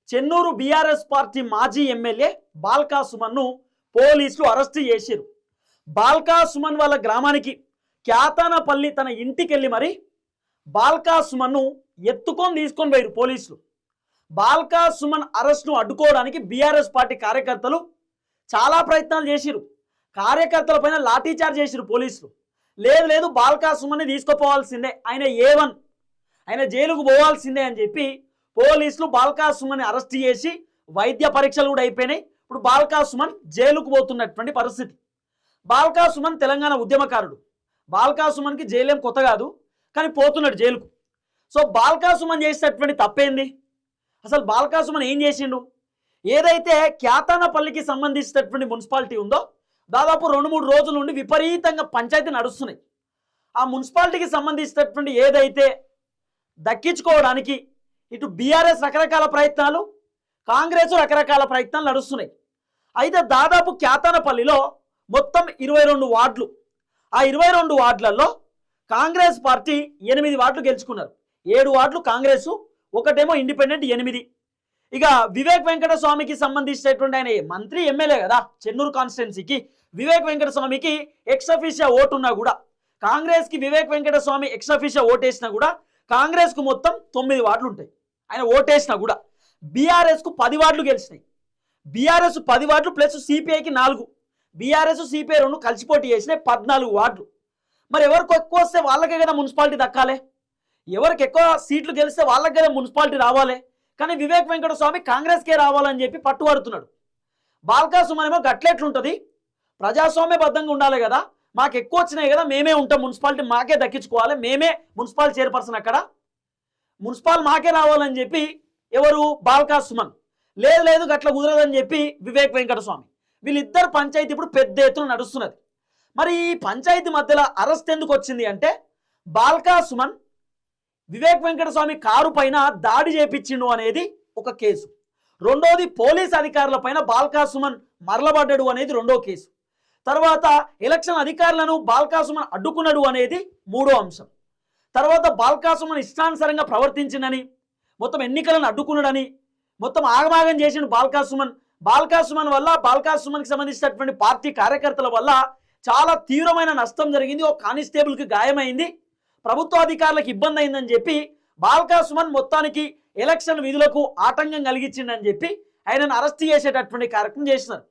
Chennur BRS party మాజీ MLA Balka సుమన్ను పోలీసులు arrest చేశారు. బాల్కా సుమన్ వాళ్ళ గ్రామానికి క్యాతానపల్లి తన ఇంటికి వెళ్ళి మరి బాల్కా సుమన్ను ఎత్తుకొని తీసుకొని పోయారు పోలీసులు. బాల్కా సుమన్ అరెస్ట్ను అడ్డుకోవడానికి బీఆర్ఎస్ పార్టీ కార్యకర్తలు చాలా ప్రయత్నాలు చేసిరు. కార్యకర్తల పైన లాఠీచార్జ్ చేసిరు పోలీసులు. లేదు బాల్కా సుమన్ని తీసుకుపోవాల్సిందే, ఆయన A1, ఆయన జైలుకు పోవాల్సిందే అని చెప్పి పోలీసులు బాల్కా సుమన్ని అరెస్ట్ చేసి వైద్య పరీక్షలు కూడా అయిపోయినాయి. ఇప్పుడు బాల్కా సుమన్ జైలుకు పోతున్నటువంటి పరిస్థితి. బాల్కా సుమన్ తెలంగాణ ఉద్యమకారుడు. బాల్కా సుమన్కి జైలేం కొత్త కాదు, కానీ పోతున్నాడు జైలుకు. సో బాల్కా సుమన్ చేసేటటువంటి తప్పేంది? అసలు బాల్కా సుమన్ ఏం చేసిండు? ఏదైతే క్యాతానపల్లికి సంబంధించినటువంటి మున్సిపాలిటీ ఉందో దాదాపు 2-3 రోజుల నుండి విపరీతంగా పంచాయతీ నడుస్తున్నాయి. ఆ మున్సిపాలిటీకి సంబంధించినటువంటి ఏదైతే దక్కించుకోవడానికి ఇటు బీఆర్ఎస్ రకరకాల ప్రయత్నాలు, కాంగ్రెస్ రకరకాల ప్రయత్నాలు నడుస్తున్నాయి. అయితే దాదాపు క్యాతానపల్లిలో మొత్తం 22 వార్డులు. ఆ 22 వార్డులలో కాంగ్రెస్ పార్టీ 8 వార్డులు గెలుచుకున్నారు. 7 వార్డులు కాంగ్రెసు, ఒకటేమో ఇండిపెండెంట్ 8. ఇక వివేక్ వెంకటస్వామికి సంబంధించినటువంటి ఆయన మంత్రి ఎమ్మెల్యే కదా చెన్నూరు కాన్స్టిట్యున్సీకి, వివేక్ వెంకటస్వామికి ఎక్స్-అఫీషియా ఓటు ఉన్నా కూడా, కాంగ్రెస్కి వివేక్ వెంకటస్వామి ఎక్స్-అఫీషియా ఓటేసినా కూడా కాంగ్రెస్కు మొత్తం 9 వార్డులు ఉంటాయి. ఆయన ఓటేసినా కూడా బీఆర్ఎస్కు 10 వార్డులు గెలిచినాయి. బీఆర్ఎస్ 10 వార్డులు ప్లస్ సిపిఐకి 4, బీఆర్ఎస్ సిపిఐ 2 కలిసి పోటీ చేసినాయి 14 వార్డులు. మరి ఎవరికి ఎక్కువ వస్తే వాళ్ళకే కదా మున్సిపాలిటీ దక్కాలి, ఎవరికి ఎక్కువ సీట్లు గెలిస్తే వాళ్ళకే కదా మున్సిపాలిటీ రావాలి. కానీ వివేక్ వెంకటస్వామి కాంగ్రెస్కే రావాలని చెప్పి పట్టుబడుతున్నాడు. బాల్కా సుమన్ ఏమో గట్లెట్లుంటుంది, ప్రజాస్వామ్యబద్ధంగా ఉండాలి కదా, మాకు ఎక్కువ వచ్చినాయి కదా, మేమే ఉంటాం, మున్సిపాలిటీ మాకే దక్కించుకోవాలి, మేమే మున్సిపల్ చైర్పర్సన్, అక్కడ మున్సిపల్ మాకే రావాలని చెప్పి ఎవరు బాల్కా సుమన్. లేదు గట్ల కుదరదని చెప్పి వివేక్ వెంకటస్వామి. వీళ్ళిద్దరు పంచాయతీ ఇప్పుడు పెద్ద ఎత్తున నడుస్తున్నది. మరి ఈ పంచాయతీ మధ్యలో అరెస్ట్ ఎందుకు వచ్చింది అంటే, బాల్కా సుమన్ వివేక్ వెంకటస్వామి కారు పైన దాడి చేపించిండు అనేది ఒక కేసు. రెండోది పోలీస్ అధికారుల పైన బాల్కా సుమన్ మరలబడ్డాడు అనేది రెండో కేసు. తర్వాత ఎలక్షన్ అధికారులను బాల్కా సుమన్ అడ్డుకున్నాడు అనేది మూడో అంశం. తర్వాత బాల్కా సుమన్ ఇష్టానుసారంగా ప్రవర్తించిందని, మొత్తం ఎన్నికలను అడ్డుకున్నాడని, మొత్తం ఆగమాగం చేసిండు బాల్కా సుమన్. బాల్కా సుమన్ వల్ల, బాల్కా సుమన్కి సంబంధించినటువంటి పార్టీ కార్యకర్తల వల్ల చాలా తీవ్రమైన నష్టం జరిగింది. ఒక కానిస్టేబుల్కి గాయమైంది, ప్రభుత్వ అధికారులకు ఇబ్బంది అయిందని చెప్పి బాల్కా సుమన్ మొత్తానికి ఎలక్షన్ విధులకు ఆటంకం కలిగించిందని చెప్పి ఆయనను అరెస్ట్ చేసేటటువంటి కార్యక్రమం చేసినారు.